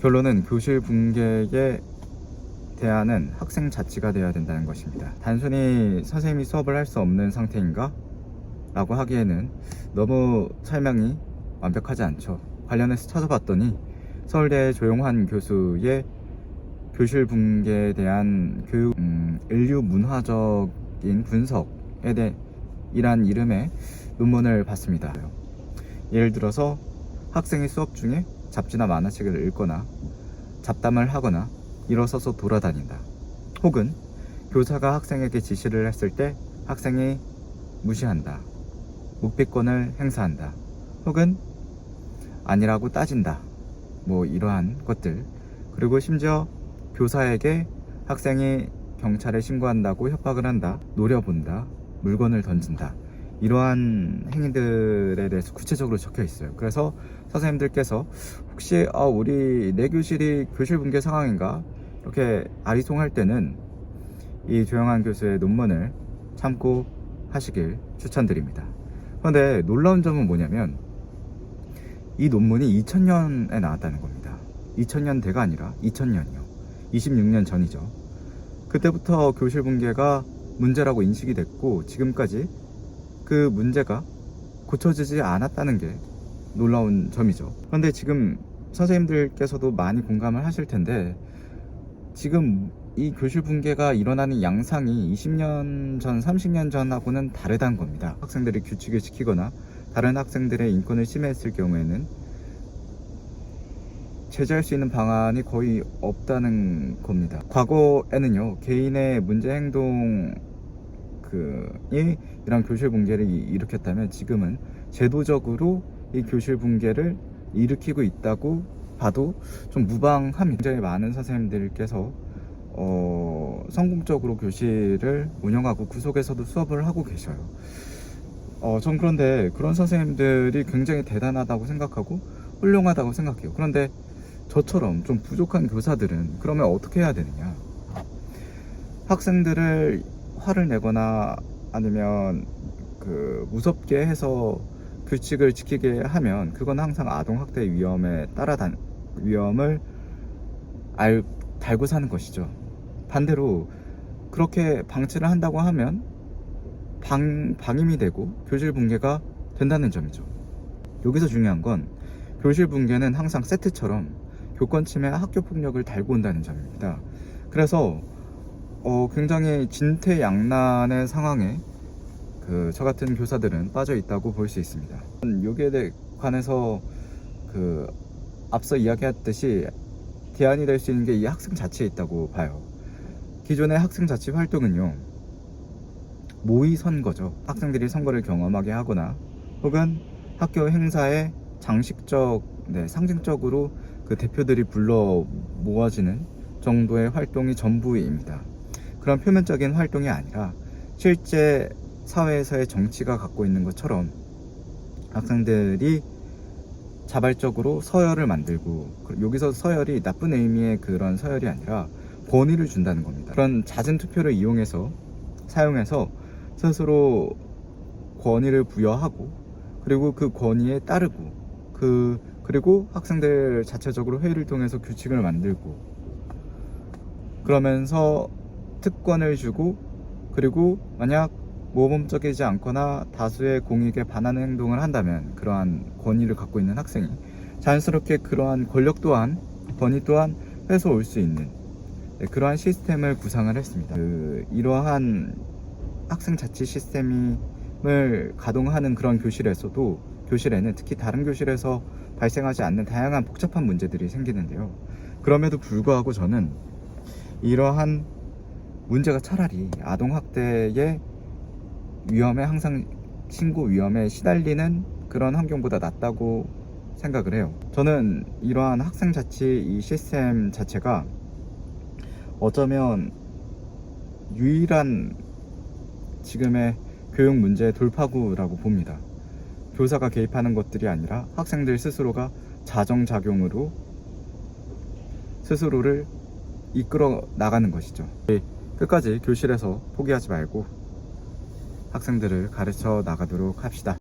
결론은 교실 붕괴에 대안은 학생 자치가 되어야 된다는 것입니다. 단순히 선생님이 수업을 할 수 없는 상태인가? 라고 하기에는 너무 설명이 완벽하지 않죠. 관련해서 찾아봤더니 서울대 조용환 교수의 교실 붕괴에 대한 교육 인류 문화적인 분석에 대해 이란 이름의 논문을 봤습니다. 예를 들어서 학생이 수업 중에 잡지나 만화책을 읽거나 잡담을 하거나 일어서서 돌아다닌다. 혹은 교사가 학생에게 지시를 했을 때 학생이 무시한다. 묵비권을 행사한다. 혹은 아니라고 따진다. 이러한 것들. 그리고 심지어 교사에게 학생이 경찰에 신고한다고 협박을 한다. 노려본다. 물건을 던진다. 이러한 행위들에 대해서 구체적으로 적혀 있어요. 그래서 선생님들께서 혹시 내 교실이 교실 붕괴 상황인가? 이렇게 아리송할 때는 이 조용환 교수의 논문을 참고하시길 추천드립니다. 그런데 놀라운 점은 뭐냐면 이 논문이 2000년에 나왔다는 겁니다. 2000년대가 아니라 2000년이요. 26년 전이죠. 그때부터 교실 붕괴가 문제라고 인식이 됐고 지금까지 그 문제가 고쳐지지 않았다는 게 놀라운 점이죠. 그런데 지금 선생님들께서도 많이 공감을 하실 텐데 지금 이 교실 붕괴가 일어나는 양상이 20년 전, 30년 전하고는 다르다는 겁니다. 학생들이 규칙을 지키거나 다른 학생들의 인권을 침해했을 경우에는 제재할 수 있는 방안이 거의 없다는 겁니다. 과거에는요, 개인의 문제 행동이 이런 교실 붕괴를 일으켰다면 지금은 제도적으로 이 교실 붕괴를 일으키고 있다고 봐도 좀 무방합니다. 굉장히 많은 선생님들께서 성공적으로 교실을 운영하고 그 속에서도 수업을 하고 계셔요. 전 그런데 그런 선생님들이 굉장히 대단하다고 생각하고 훌륭하다고 생각해요. 그런데 저처럼 좀 부족한 교사들은 그러면 어떻게 해야 되느냐? 학생들을 화를 내거나 아니면 무섭게 해서 규칙을 지키게 하면 그건 항상 아동학대 위험을 달고 사는 것이죠. 반대로 그렇게 방치를 한다고 하면 방임이 되고 교실 붕괴가 된다는 점이죠. 여기서 중요한 건 교실 붕괴는 항상 세트처럼 교권 침해와 학교 폭력을 달고 온다는 점입니다. 그래서 굉장히 진퇴양난의 상황에 저 같은 교사들은 빠져 있다고 볼 수 있습니다. 여기에 관해서 앞서 이야기했듯이 대안이 될 수 있는 게 이 학생 자치에 있다고 봐요. 기존의 학생 자치 활동은요, 모의 선거죠. 학생들이 선거를 경험하게 하거나 혹은 학교 행사에 상징적으로 그 대표들이 불러 모아지는 정도의 활동이 전부입니다. 그런 표면적인 활동이 아니라 실제 사회에서의 정치가 갖고 있는 것처럼 학생들이 자발적으로 서열을 만들고, 여기서 서열이 나쁜 의미의 그런 서열이 아니라 권위를 준다는 겁니다. 그런 잦은 투표를 사용해서 스스로 권위를 부여하고, 그리고 그 권위에 따르고, 그리고 학생들 자체적으로 회의를 통해서 규칙을 만들고, 그러면서 특권을 주고, 그리고 만약 모범적이지 않거나 다수의 공익에 반하는 행동을 한다면 그러한 권위를 갖고 있는 학생이 자연스럽게 그러한 권력 또한 권위 또한 뺏어올 수 있는 그러한 시스템을 구상을 했습니다. 이러한 학생 자치 시스템을 가동하는 그런 교실에는 특히 다른 교실에서 발생하지 않는 다양한 복잡한 문제들이 생기는데요. 그럼에도 불구하고 저는 이러한 문제가 차라리 아동학대의 항상 신고 위험에 시달리는 그런 환경보다 낫다고 생각을 해요. 저는 이러한 학생 자치 이 시스템 자체가 어쩌면 유일한 지금의 교육 문제의 돌파구라고 봅니다. 교사가 개입하는 것들이 아니라 학생들 스스로가 자정작용으로 스스로를 이끌어 나가는 것이죠. 끝까지 교실에서 포기하지 말고 학생들을 가르쳐 나가도록 합시다.